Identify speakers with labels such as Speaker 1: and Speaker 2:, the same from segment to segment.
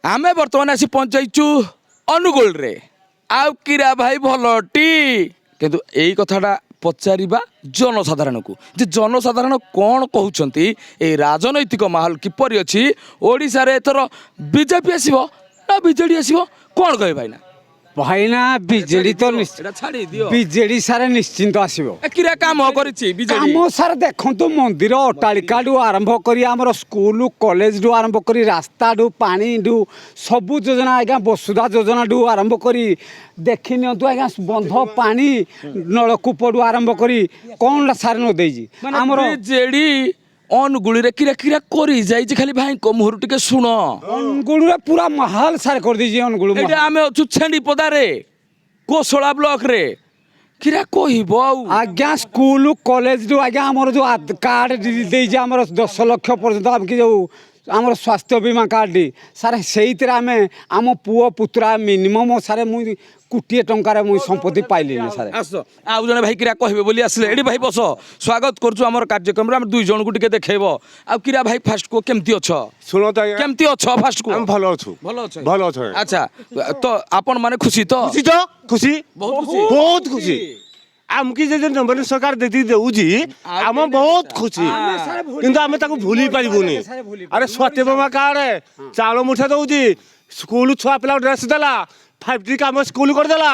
Speaker 1: आमे बर्तमान आसी पहुंचाइचु अनुगोल रे आउ किरा भाई भलटी किंतु एई कथाटा पचारिबा जनसाधारण को जे जनसाधारण कौन कहउछंती ए राजनैतिक माहौल किपरि अछि ओडिसा रे एथर बीजेपी आसीबो ना बीजेडी आसीबो कौन कहे भाईना
Speaker 2: भाईना बिजेडी तो बिजेडी सारे निश्चिंत आसीबो
Speaker 1: किरा काम करिछि बीजेडी
Speaker 2: काम सार देखंतु मंदिर अट्टालिका डू आरंभ करी हमर स्कूल कॉलेज डू आरंभ करी रास्ता डू पानी डू सबु योजना आज्ञा वसुधा योजना डू आरंभ करी देखि नियंतु आज्ञा बंध पानी नलकूप डू आरंभ करी कौन सार न देजी
Speaker 1: हमर बीजेडी अनुगुली रे किरा किरा करी जाई खाली भाई को मुहर टिके सुन
Speaker 2: अनुगुल रे पूरा महल सार कर दीजिए अनुगुल
Speaker 1: एटा आमे अछु छेंडी पदा रे कोसोला ब्लॉक रे किरा कहबो
Speaker 2: आज्ञा स्कूल कॉलेज डू आज्ञा हमर जो कार्ड देजी हमर 10 लाख पर्यंत हमके जो आमर स्वास्थ्य बीमा कार्ड डी सारे से आम पुओ पुत्रा मिनिमम सारे मुई कोटी टंकार मुई संपत्ति पाइली सारे
Speaker 1: आस आउ जने भाई किरा कहबे बोली आसले एडी भाई बस स्वागत करछु हमर कार्यक्रम रे हम दुई जन को टिके देखैबो आ किरा भाई फास्ट को केमती अछ
Speaker 3: सुनो तो
Speaker 1: केमती अछ फास्ट को
Speaker 3: हम भलो अछु भलो अछु
Speaker 1: अच्छा तो आपन माने खुशी तो
Speaker 3: खुशी बहुत खुशी आमकी जे नंबर सरकार देती देउजी आम बहुत खुशी किंतु आमे ताको भूली पारिबुनी अरे स्वास्थ्य बीमा कार्ड चावल मुठा दउजी स्कूल छुआ पिला ड्रेस देला 5T काम स्कूल कर देला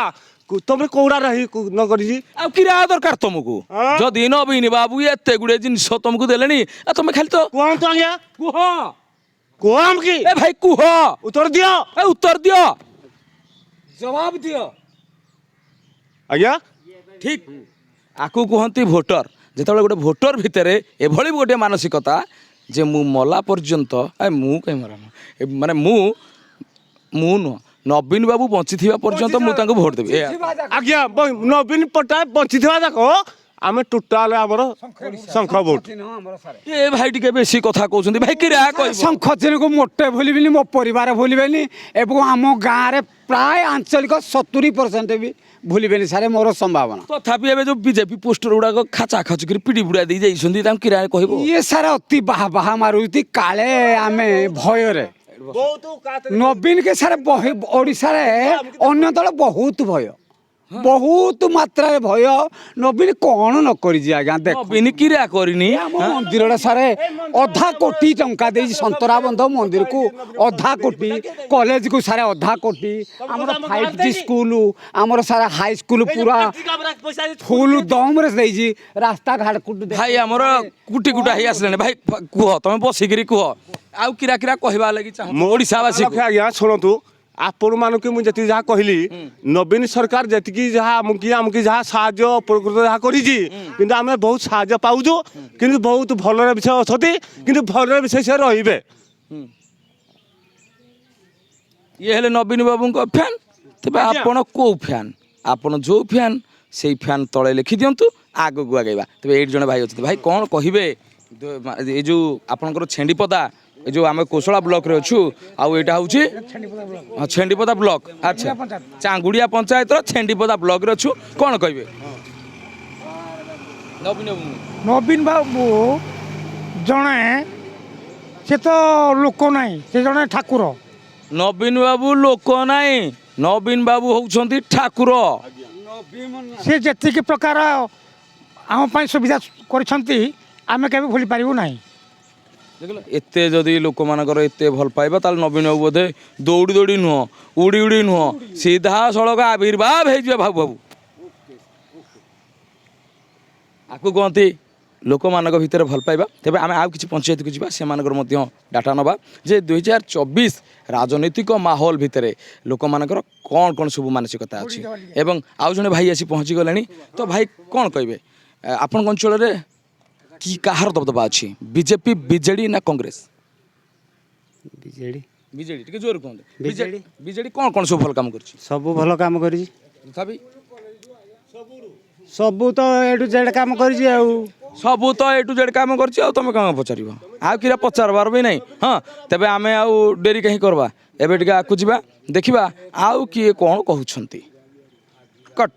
Speaker 3: तुम कोड़ा रही न करी
Speaker 1: आ किरा दरकार तुमको जदि नबीन बाबू एते गुडे जिनिस तुमको देलेनी आ तुम खाली तो
Speaker 3: कोन तो आज्ञा को हम की
Speaker 1: ए भाई कुह
Speaker 3: उत्तर दियो
Speaker 1: उत्तर दियो
Speaker 2: जवाब दियो
Speaker 1: आज्ञा ठीक आकु कहती भोटर जिते गोटे भोटर भितर एभली गोटे मानसिकता जे मु मला पर्यंत मु कहीं मर माने मु नुह नवीन बाबू बंची थिबा पर्यंत मु तांको वोट देबी
Speaker 3: आज्ञा नवीन पट्टनायक बंची थिबा जाको आमे टोटाल हमर शंख वोट
Speaker 1: ए भाई टिके बेसी कथा कहउछंती भाई किरा कहबो
Speaker 2: शंख चिन्ह को मोटे भूलिबिनी मो परिवार भूलिबेनी एवं आम गाँव रे प्राय आंचलिक 70% भी भूलिबेनी सारे मोर संभावना
Speaker 1: तथापि एबे जो बीजेपी पोस्टर गुडा खाचा खाचु करी पिडी बुडा दी जाइछंती ताम किरा कहबो
Speaker 2: ये सारे अति बाहा बाहा मारुती काले आमे भय रे नवीन के सारे ओडिशा रे अन्य दल बहुत भय बहुत मात्रा भय नवीन कौन न करी आज्ञा देख
Speaker 1: नवीन किरा करनी
Speaker 2: मंदिर सारे अधा कोटी टंका दे संतरा बंध मंदिर को अधा कोटी कॉलेज को सारे अधा कोटी हमर 5T स्कूल हमर सारा हाई स्कूल पूरा फुल दम रे देजी रास्ता घाट कुट
Speaker 1: भाई हमर कुटी कुटा ही आसले भाई कुह तमे बसिगिरी कुह आउ किरा किरा कहबा लागि चाहू ओडिसा वासी
Speaker 3: आज्ञा सुनतु आपण मानक मुझे जहाँ कहली नवीन सरकार जी जहाँ आमकी जहाँ साहाଯ୍ୟ प्रकृत जहाँ करिछि किंतु आमे बहुत साहाଯ୍য पाउजु किंतु बहुत भलर विषय अछति किंतु भलर विषय से रहिबे
Speaker 1: ये हेले नवीन बाबू को फैन तबे आपण को फैन आपण जो फैन से फैन तले लिखि दियंतु आगो गु आगेबा तबे 8 जण भाई अछि भाई कोन कहिबे ए जो आपनकर छेंडीपदा जो आम कोसला ब्लॉक रे अच्छु आउ एटा होछि छेंडीपदा ब्लॉक अच्छा चांगुड़िया पंचायत छेंडीपदा ब्लॉक रे अच्छु कोन कहबे
Speaker 4: नवीन बाबू जणे से तो लोक नहीं से जणे ठाकुर
Speaker 1: नवीन बाबू लोक नहीं नवीन बाबू होउछंती ठाकुर
Speaker 4: से जति प्रकार आम पाई सुविधा करछंती आमे केबे भूली पारिबु नाही
Speaker 1: एते जदि लोक मानकर एते भल पाइबा ताल नवीन बाबू बोधे दौड़ी दौड़ी नुह उड़ी उड़ी नुह सीधा सड़क आविर्भाव हो बाबू बाबू आपको कहती लोक मानक भितर भल पाइबा तेबे आमे आउ किछि पंचायत को जिबा से मानकर मध्य डाटा नबा जे 2024 राजनीतिक माहौल भितर लोक मानकर कौन कौन सब मानसिकता अछि एवं आउ जने भाई आसी पहुंची गलेनी तो भाई कौन कहबे आपन अंचल रे कि कहार दबदबा अछि बीजेपी बीजेडी ना कांग्रेस
Speaker 2: बिजेडी
Speaker 1: बीजेडी टिके जोर कोन बीजेडी कौन कौन सब भल काम करछि
Speaker 2: सब भल काम करी
Speaker 1: तथापि
Speaker 2: सब तो ए टू जेड काम करी आ
Speaker 1: सबू तो ए टू जेड काम करछि आ तमे काम पचारिबो आ किरा पचारबार भी नहीं हां तबे आमे आ डेरी कहीं करबा एबे टिका आकु जिबा देखिबा आउ किए कोन कहउछंती कट